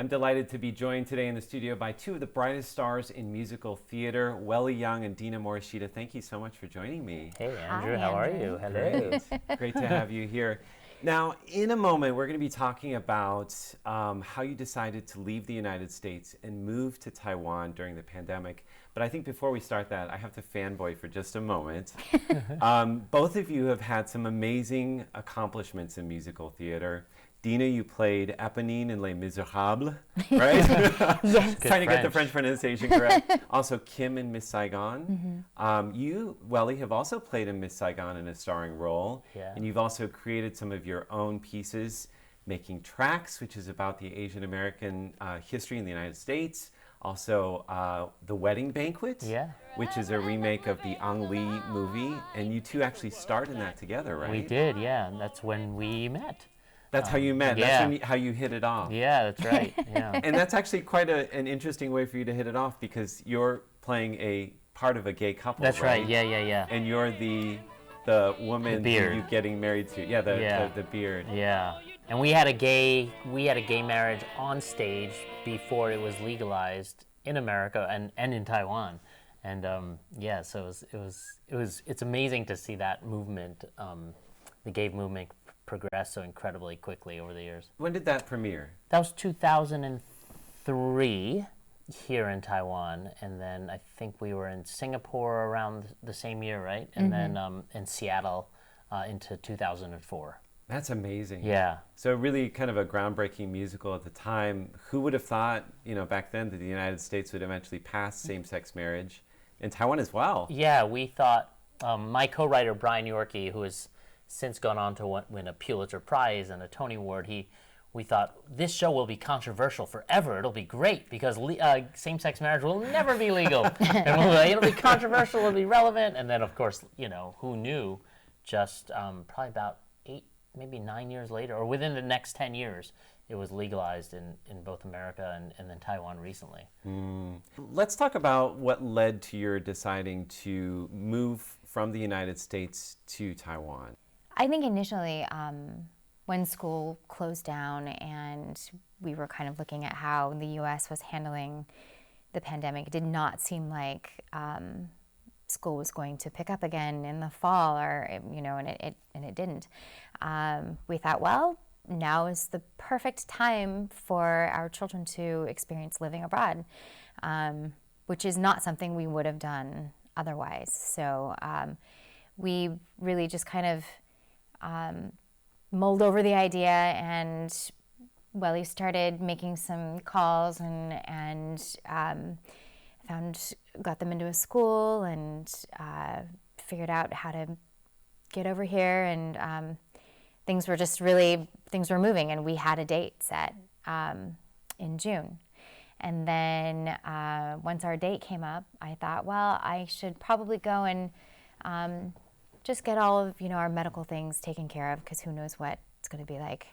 I'm delighted to be joined today in the studio by two of the brightest stars in musical theater, Welly Young and Dina Morishita. Thank you so much for joining me. Hey, Andrew. Hi, How are Andrew. you? Hello. Great to have you here. Now, in a moment, we're going to be talking about how you decided to leave the United States and move to Taiwan during the pandemic. But I think before we start that, I have to fanboy for just a moment. Both of you have had some amazing accomplishments in musical theater. Dina, you played Eponine in Les Miserables, right? Yes. Trying to get the French pronunciation correct. Also, Kim in Miss Saigon. You, Welly, have also played in Miss Saigon in a starring role. Yeah. And you've also created some of your own pieces, Making Tracks, which is about the Asian American history in the United States. Also, The Wedding Banquet, Yeah. which is a remake of the Ang Lee movie. And you two actually starred in that together, right? We did, yeah. And that's when we met. That's how you met. yeah. That's when how you hit it off. Yeah, that's right. Yeah. And that's actually quite an interesting way for you to hit it off because you're playing a part of a gay couple. That's right. Yeah. And you're the woman who beard. you're getting married to. Yeah, the beard. Yeah. And we had a gay marriage on stage before it was legalized in America and in Taiwan. And yeah, so it's amazing to see that movement, the gay movement progress so incredibly quickly over the years. When did that premiere? That was 2003 here in Taiwan, and then I think we were in Singapore around the same year, right? And then in Seattle into 2004. That's amazing. Yeah. So really kind of a groundbreaking musical at the time. Who would have thought, back then that the United States would eventually pass same-sex marriage in Taiwan as well? Yeah, we thought, my co-writer Brian Yorkie, who has since gone on to win a Pulitzer Prize and a Tony Award, we thought this show will be controversial forever. It'll be great because same-sex marriage will never be legal. And it'll be controversial, it'll be relevant. And then, of course, who knew, just probably about 8, maybe 9 years later, or within the next 10 years, it was legalized in both America and then Taiwan recently. Let's talk about what led to your deciding to move from the United States to Taiwan. I think initially when school closed down and we were kind of looking at how the U.S. was handling the pandemic, it did not seem like school was going to pick up again in the fall, and it didn't. We thought, well, now is the perfect time for our children to experience living abroad, which is not something we would have done otherwise. So we really just kind of mulled over the idea, and Welly started making some calls and got them into a school and figured out how to get over here, and things were moving, and we had a date set in June. And then once our date came up, I thought, well, I should probably go and just get all of our medical things taken care of, because who knows what it's going to be like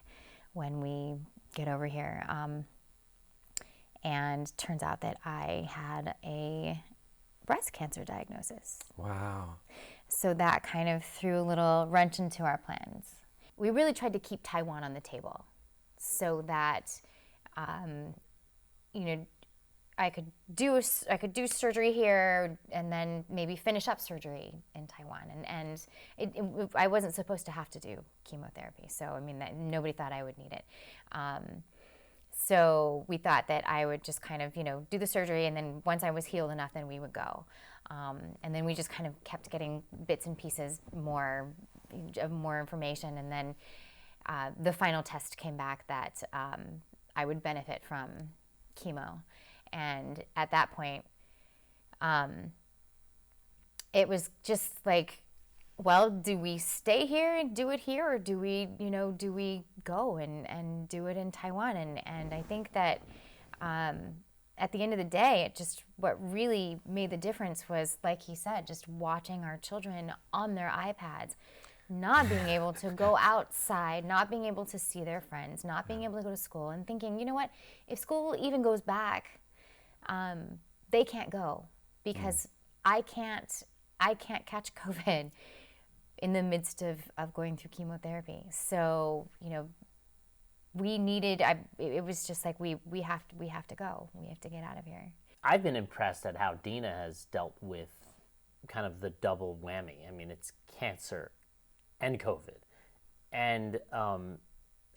when we get over here. And turns out that I had a breast cancer diagnosis. Wow. So that kind of threw a little wrench into our plans. We really tried to keep Taiwan on the table so that I could do surgery here and then maybe finish up surgery in Taiwan. And I wasn't supposed to have to do chemotherapy, so nobody thought I would need it. So we thought that I would just kind of do the surgery, and then once I was healed enough, then we would go. And then we just kind of kept getting bits and pieces more information, and then the final test came back that I would benefit from chemo. And at that point, it was just like, well, do we stay here and do it here, or do we go and do it in Taiwan? And I think that at the end of the day, what really made the difference was, like he said, just watching our children on their iPads, not being able to go outside, not being able to see their friends, not being able to go to school, and thinking, you know what, if school even goes back, they can't go because I can't catch COVID in the midst of going through chemotherapy. So, we needed. It was just like we have to go. We have to get out of here. I've been impressed at how Dina has dealt with kind of the double whammy. I mean, it's cancer and COVID, and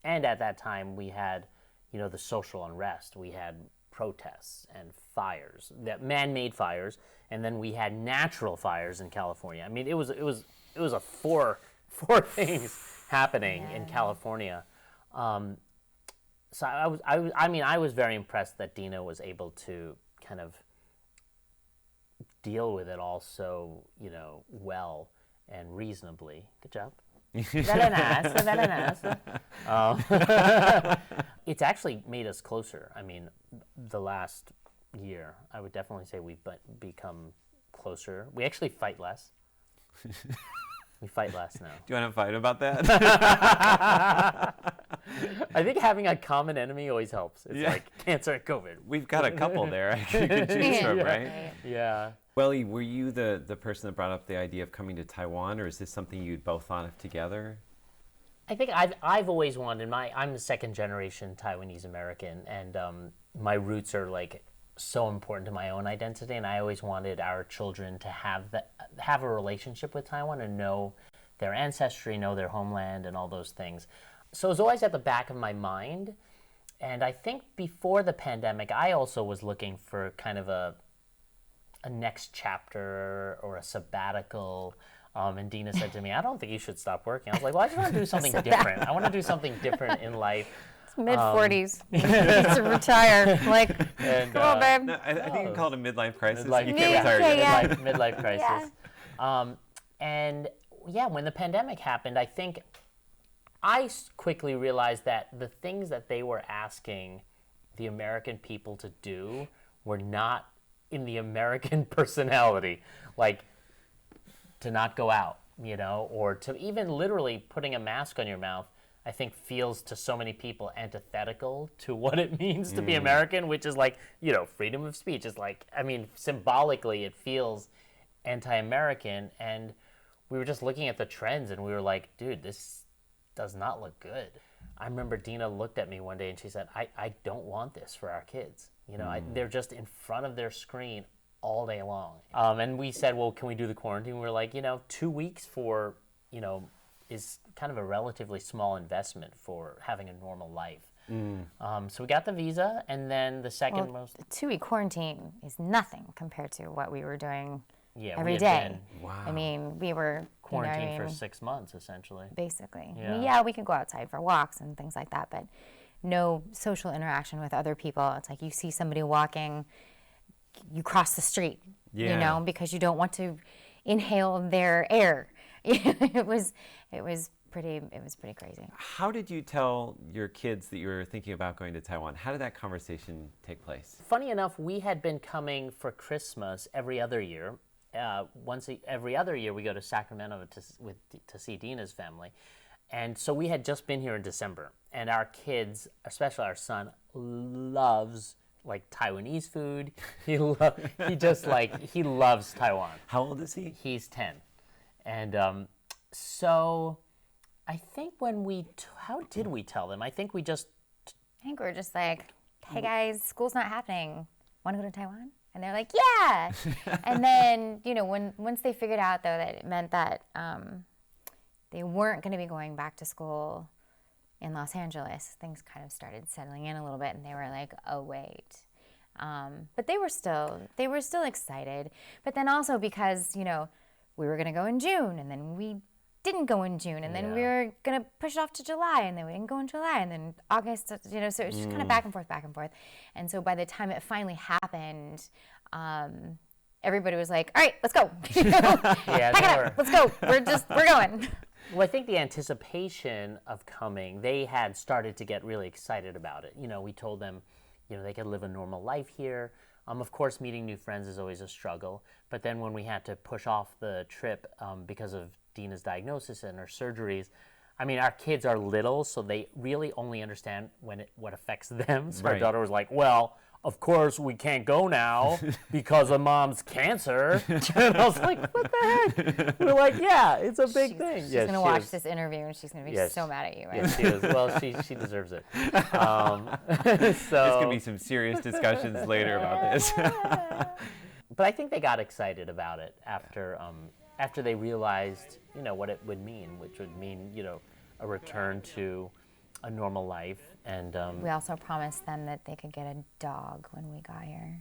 at that time we had, the social unrest. We had protests and fires, that man-made fires, and then we had natural fires in California. I mean, it was a four things happening in California. So I was very impressed that Dina was able to kind of deal with it all so, well and reasonably. Good job. Very nice. It's actually made us closer. I mean, the last year, I would definitely say we've become closer. We actually fight less. We fight less now. Do you want to fight about that? I think having a common enemy always helps. It's like cancer and COVID. We've got a couple there you could choose from, right? Yeah. Welly, were you the person that brought up the idea of coming to Taiwan, or is this something you'd both thought of together? I think I've always wanted, I'm a second generation Taiwanese American, and my roots are like so important to my own identity, and I always wanted our children to have a relationship with Taiwan and know their ancestry, know their homeland, and all those things. So it was always at the back of my mind. And I think before the pandemic, I also was looking for kind of a next chapter or a sabbatical. And Dina said to me, I don't think you should stop working. I was like, well, I just want to do something different. I want to do something different in life. Mid-40s. Needs to retire. Like, And, come on, babe. No, I think you can call it a midlife crisis. Midlife- You can't retire yet. Yeah. Midlife crisis. And when the pandemic happened, I think I quickly realized that the things that they were asking the American people to do were not in the American personality, like to not go out, or to even literally putting a mask on your mouth. I think feels to so many people antithetical to what it means to be American, which is like, freedom of speech. Is like, symbolically it feels anti-American. And we were just looking at the trends and we were like, dude, this does not look good. I remember Dina looked at me one day and she said, I don't want this for our kids. They're just in front of their screen all day long. And we said, well, can we do the quarantine? We were like, 2 weeks for, is kind of a relatively small investment for having a normal life. So we got the visa, and then the second most... 2-week quarantine is nothing compared to what we were doing every we had day. been Wow. We were... quarantined for 6 months, essentially. Basically. Yeah. We could go outside for walks and things like that, but no social interaction with other people. It's like you see somebody walking, you cross the street, because you don't want to inhale their air. It was pretty crazy. How did you tell your kids that you were thinking about going to Taiwan? How did that conversation take place? Funny enough, we had been coming for Christmas every other year. Every other year, we go to Sacramento to see Dina's family. And so we had just been here in December. And our kids, especially our son, loves like Taiwanese food. He loves Taiwan. How old is he? He's 10. And so I think how did we tell them? I think we were just like, hey guys, school's not happening. Want to go to Taiwan? And they're like, yeah. And then, once they figured out, though, that it meant that they weren't going to be going back to school in Los Angeles, things kind of started settling in a little bit, and they were like, oh, wait. But they were still excited. But then also because, we were going to go in June, and then we didn't go in June, and then we were going to push it off to July, and then we didn't go in July, and then August, so it was just kind of back and forth. And so by the time it finally happened, everybody was like, all right, let's go. Pack it up, let's go. We're going. Well, I think the anticipation of coming, they had started to get really excited about it. We told them, they could live a normal life here. Of course, meeting new friends is always a struggle. But then when we had to push off the trip because of Dina's diagnosis and her surgeries, our kids are little, so they really only understand what affects them. So Right. Our daughter was like, well, of course we can't go now because of mom's cancer. And I was like, what the heck? We're like, yeah, it's a big thing. She's going to watch this interview and she's going to be so mad at you. Right? Yes, she is. Well, she deserves it. There's going to be some serious discussions later about this. But I think they got excited about it after they realized, what it would mean, which would mean, a return to a normal life. And we also promised them that they could get a dog when we got here.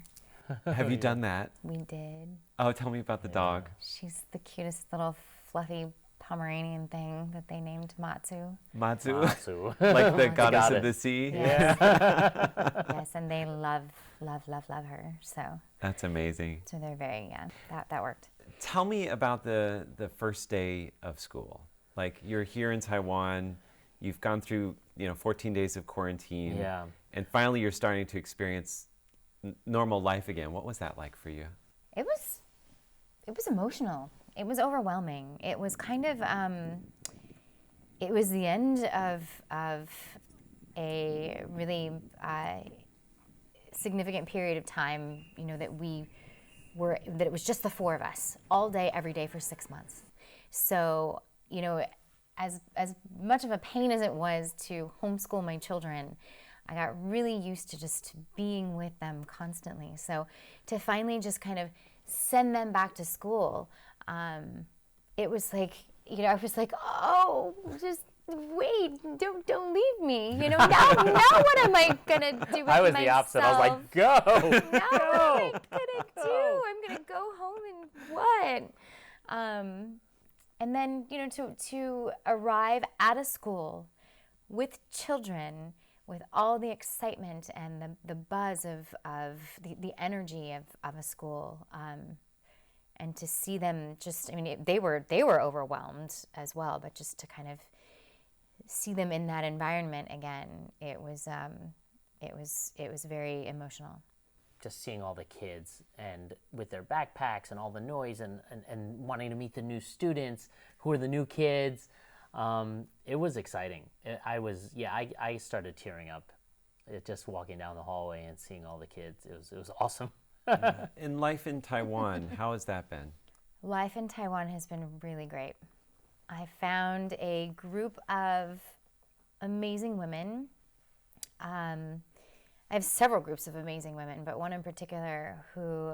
Have you done that? We did. Oh, tell me about the dog. She's the cutest little fluffy Pomeranian thing that they named Matsu. Matsu? Matsu. Like the goddess of the sea? Yes. Yes, and they love her. So that's amazing. So they're very, that worked. Tell me about the first day of school. Like, you're here in Taiwan, you've gone through 14 days of quarantine, and finally you're starting to experience normal life again. What was that like for you? It was emotional. It was overwhelming. It was kind of it was the end of a really significant period of time. That it was just the four of us all day, every day for 6 months. So as much of a pain as it was to homeschool my children, I got really used to just being with them constantly. So to finally just kind of send them back to school, it was like, I was like, oh, just wait, don't leave me. Now what am I gonna do with myself? I was the opposite. I was like, go. Now what am I gonna do? I'm gonna go home and what? And then, to arrive at a school with children, with all the excitement and the buzz of the energy of a school, and to see them they were overwhelmed as well, but just to kind of see them in that environment again, it was very emotional. Just seeing all the kids and with their backpacks and all the noise and wanting to meet the new students who are the new kids. It was exciting. I started tearing up just walking down the hallway and seeing all the kids. It was awesome. And life in Taiwan, how has that been? Life in Taiwan has been really great. I found a group of amazing women. I have several groups of amazing women, but one in particular who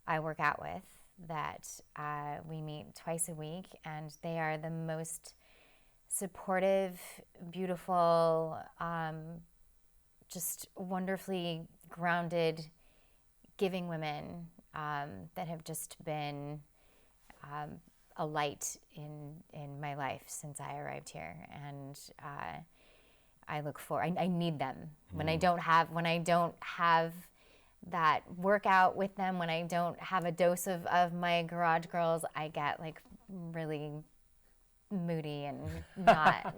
I work out with that we meet twice a week, and they are the most supportive, beautiful, just wonderfully grounded, giving women that have just been a light in my life since I arrived here. And I look for. I need them when I don't have that workout with them. When I don't have a dose of my garage girls, I get like really moody and not.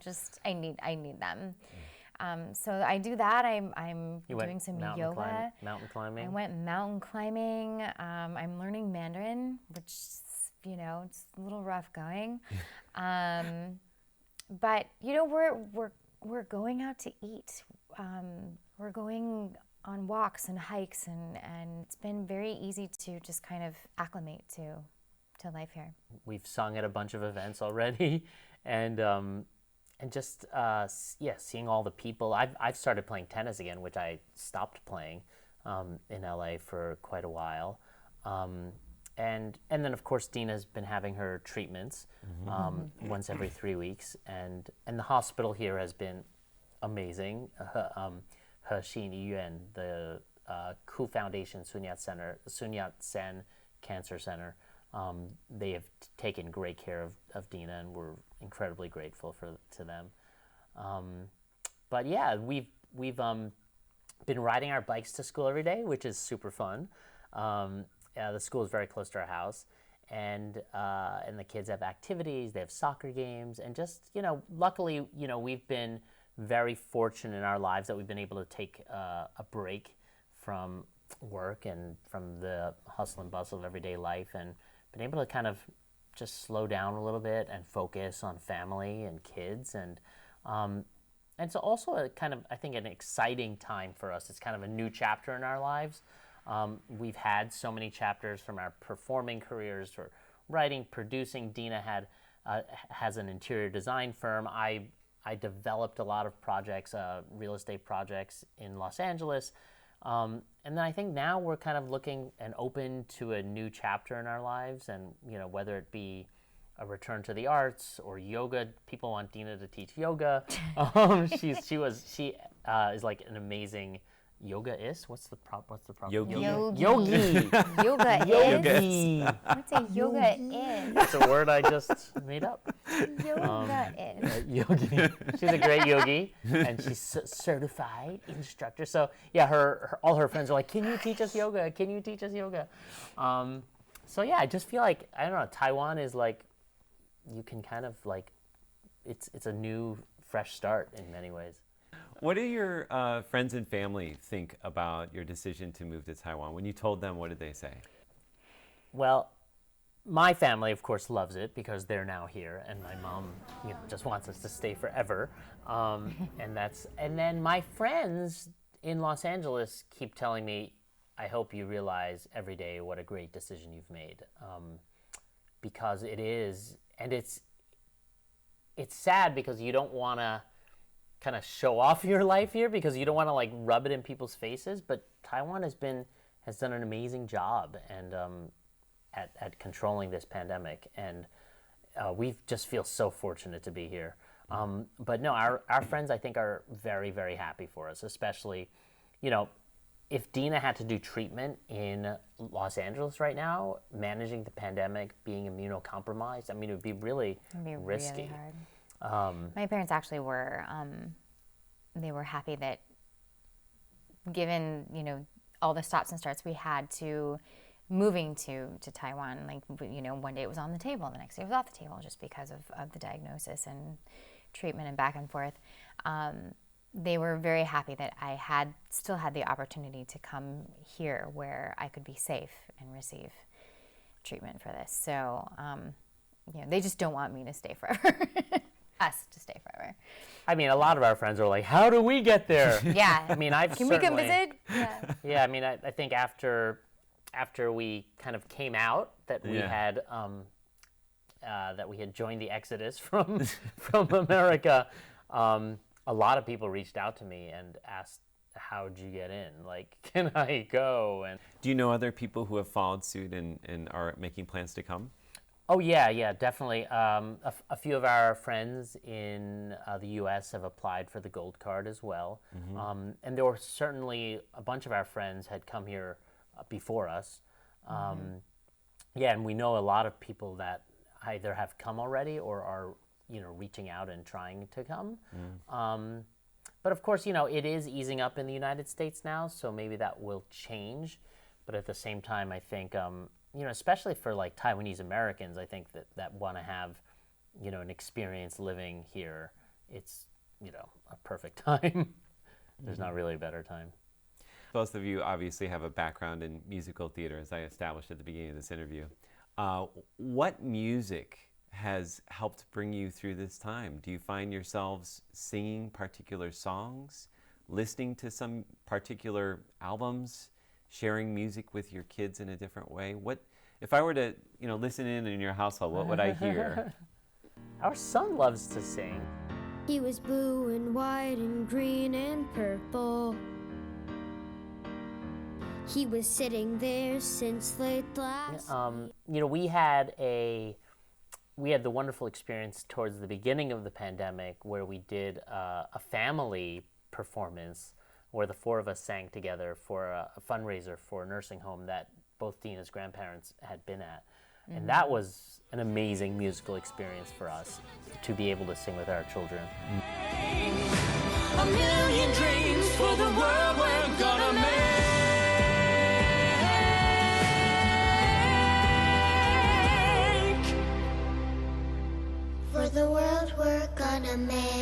Just I need them. So I do that. I'm doing some yoga. Mountain climbing. I went mountain climbing. I'm learning Mandarin, which it's a little rough going. But we're going out to eat. We're going on walks and hikes, and it's been very easy to just kind of acclimate to life here. We've sung at a bunch of events already, and just seeing all the people. I've started playing tennis again, which I stopped playing in LA for quite a while. And then of course Dina's been having her treatments once every 3 weeks, and the hospital here has been amazing. Hexin Yiyuan, the Ku Foundation Sun Yat-sen Cancer Center, they have taken great care of Dina, and we're incredibly grateful to them. But yeah, we've been riding our bikes to school every day, which is super fun. The school is very close to our house, and the kids have activities. They have soccer games, and just luckily, we've been very fortunate in our lives that we've been able to take a break from work and from the hustle and bustle of everyday life, and been able to kind of just slow down a little bit and focus on family and kids. And it's also a kind of, I think, an exciting time for us. It's kind of a new chapter in our lives. We've had so many chapters from our performing careers or writing, producing. Dina has an interior design firm. I developed a lot of projects, real estate projects in Los Angeles. And then I think now we're kind of looking and open to a new chapter in our lives, and whether it be a return to the arts or yoga. People want Dina to teach yoga. She is like an amazing yoga-ist. What's the problem? Yogi. Yogi. Yoga Yogi. What's a yoga is? That's a word I just made up. Yoga is. Yogi. She's a great yogi, and she's certified instructor. So yeah, all her friends are like, "Can you teach us yoga? Can you teach us yoga?" So yeah, I just feel like, I don't know, Taiwan is like, you can kind of like, it's a new, fresh start in many ways. What do your friends and family think about your decision to move to Taiwan? When you told them, what did they say? Well, my family, of course, loves it because they're now here, and my mom, just wants us to stay forever. And then my friends in Los Angeles keep telling me, I hope you realize every day what a great decision you've made, because it is, and it's sad because you don't want to kind of show off your life here because you don't want to like rub it in people's faces. But Taiwan has done an amazing job and at controlling this pandemic, and we just feel so fortunate to be here. But no, our friends, I think, are very, very happy for us, especially, if Dina had to do treatment in Los Angeles right now, managing the pandemic, being immunocompromised, I mean, it would be really risky. Really hard. My parents actually were, they were happy that given, all the stops and starts we had to moving to Taiwan, like, one day it was on the table, the next day it was off the table just because of the diagnosis and treatment and back and forth. They were very happy that I still had the opportunity to come here where I could be safe and receive treatment for this. So, they just don't want me to stay forever. Us to stay forever. I mean, a lot of our friends are like, how do we get there? Yeah. I mean, Can we come visit? Yeah. Yeah, I mean, I think after we kind of came out that we had joined the exodus from America, a lot of people reached out to me and asked, how'd you get in? Like, can I go? And do you know other people who have followed suit and are making plans to come? Oh, yeah, definitely. A few of our friends in the U.S. have applied for the gold card as well. Mm-hmm. And there were certainly a bunch of our friends had come here before us. Yeah, and we know a lot of people that either have come already or are reaching out and trying to come. But of course, it is easing up in the United States now, so maybe that will change. But at the same time, I think, especially for like Taiwanese Americans, I think that want to have, an experience living here, it's, a perfect time. There's not really a better time. Both of you obviously have a background in musical theater, as I established at the beginning of this interview. What music has helped bring you through this time? Do you find yourselves singing particular songs, listening to some particular albums, sharing music with your kids in a different way? What if I were to, listen in your household, what would I hear? Our son loves to sing. He was blue and white and green and purple. He was sitting there since late last week. We had the wonderful experience towards the beginning of the pandemic where we did a family performance where the four of us sang together for a fundraiser for a nursing home that both Dina's grandparents had been at. Mm-hmm. And that was an amazing musical experience for us to be able to sing with our children. A million dreams for the world we're gonna make. For the world we're gonna make.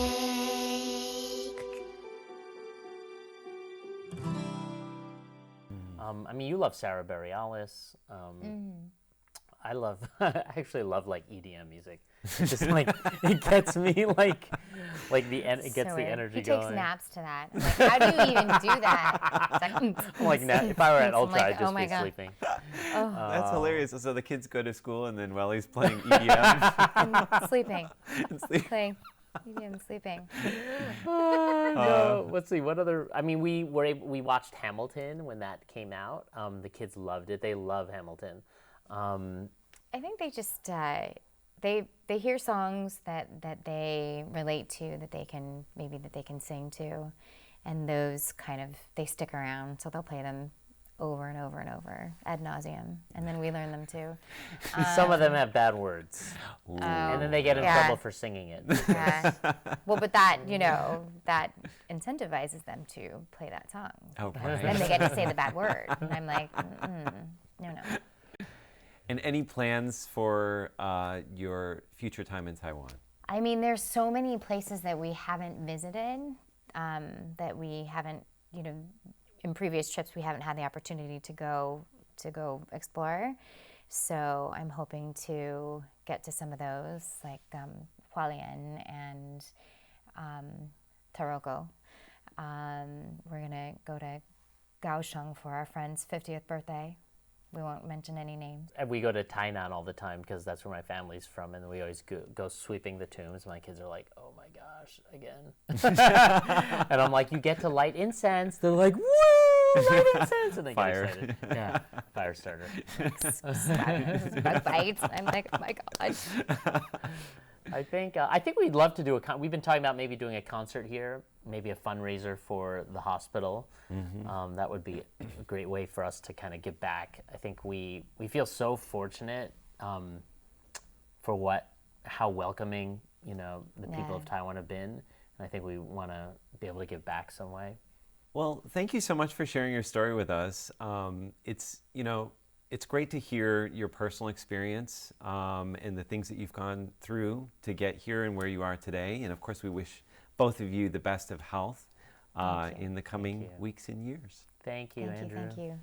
You love Sarah Bareilles. I actually love like EDM music. It's just like it gets me like it gets So the weird. energy He going. takes naps to that. I'm like, how do you even do that? It's like, If I were at I'm Ultra, like, I'd just oh my be God. sleeping. That's hilarious. So the kids go to school and then Welly's playing EDM. sleeping, and sleep. playing, even sleeping. No, let's see. What other? I mean, we watched Hamilton when that came out. The kids loved it. They love Hamilton. I think they just they hear songs that they relate to, that they can sing to, and those kind of they stick around. So they'll play them over and over and over ad nauseum, and then we learn them too. Some of them have bad words, Oh, and then they get in yeah. trouble for singing it. Yeah. Well, but that that incentivizes them to play that song. Oh, Then right. they get to say the bad word, and I'm like, no. And any plans for your future time in Taiwan? I mean, there's so many places that we haven't visited, that we haven't, in previous trips we haven't had the opportunity to go explore. So I'm hoping to get to some of those, like Hualien and Taroko. We're gonna go to Kaohsiung for our friend's 50th birthday. We won't mention any names. And we go to Tainan all the time because that's where my family's from, and we always go sweeping the tombs. My kids are like, "Oh my gosh, again!" And I'm like, "You get to light incense." They're like, "Woo, light incense!" And they Fire. get excited. Yeah, fire starter. Bug bites. I'm like, oh my God. I think we'd love to do we've been talking about maybe doing a concert here, maybe a fundraiser for the hospital. That would be a great way for us to kind of give back. I think we feel so fortunate for how welcoming the people of Taiwan have been, and I think we want to be able to give back some way. Well, thank you so much for sharing your story with us. It's great to hear your personal experience and the things that you've gone through to get here and where you are today. And of course, we wish both of you the best of health in the coming weeks and years. Thank you, Andrew. Thank you.